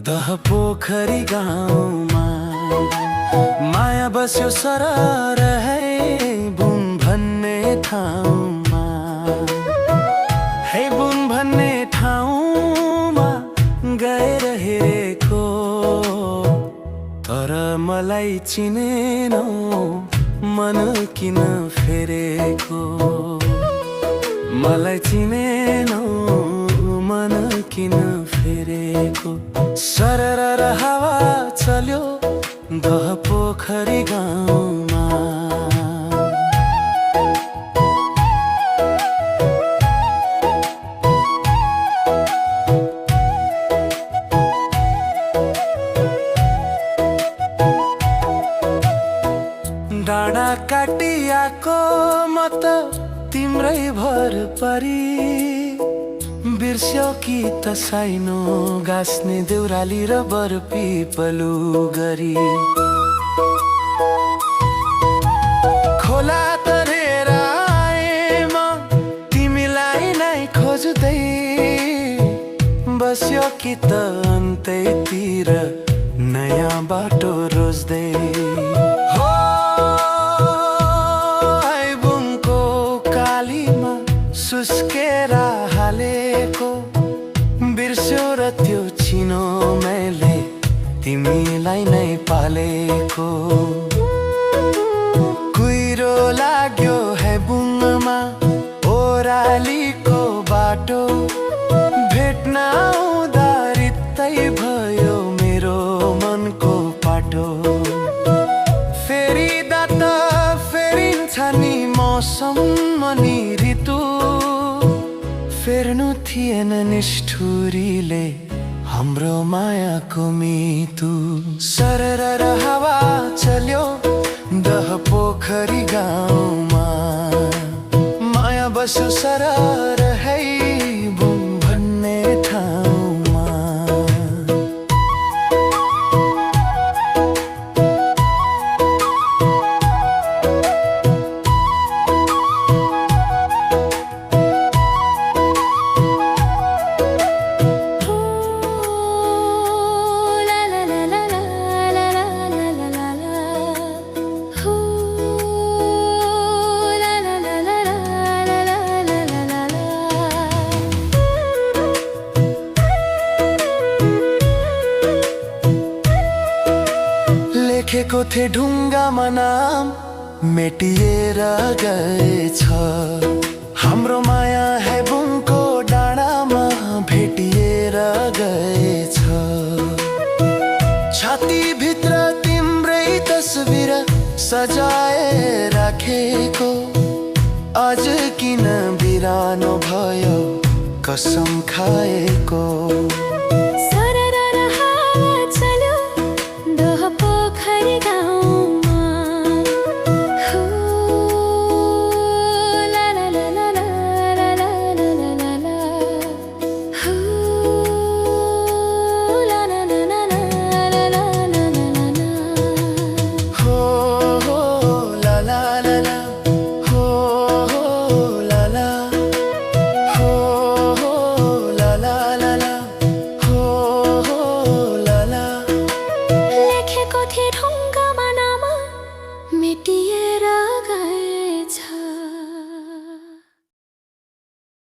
दह पोखरी गाउँमा माया बस्यो सरर है बुन भन्ने ठाउँमा। है बुन भन्ने ठाउँमा गएर हेरेको, तर मलाई चिनेनौ मन किन फेरेको। मलाई चिनेनौ मन किन फेरेको। सरर हावा चल्यो दह पोखरी गाउँमा। डाँडा काटियाको म त तिम्रै भर परी। बिर्स्यौ कि त साइनो गाँस्ने देउराली र बर पिपलु गरी। खोला तरेर आए म तिमीलाई नै खोज्दै। बस्यो कि त अन्तैतिर नयाँ बाटो रोज्दै। सुस्केर हालेको बिर्स्यो र त्यो चिनो मैले तिमीलाई नै पालेको। कुहिरो लाग्यो है बुङमा ओरालीको बाटो। भेट्न आउँदा रित्तै भयो मेरो मनको पाटो। फेरिदा त फेरिन्छ नि मौसम अनि ऋतु। फेर्नु थिएन निष्ठुरीले हाम्रो मायाको मितु। सरर हावा चल्यो दह पोखरी गाउँमा। माया बस्यो सरर है बुङ भन्ने ठाउँमा। लेखेको थिए ढुङ्गामा नाम मेटिएर गएछ। हाम्रो माया है बुङको डाँडामा भेटिएर गएछ। छातीभित्र तिम्रै तस्बिर सजाए राखेको। आज किन बिरानो भयो कसम खाएको। la la la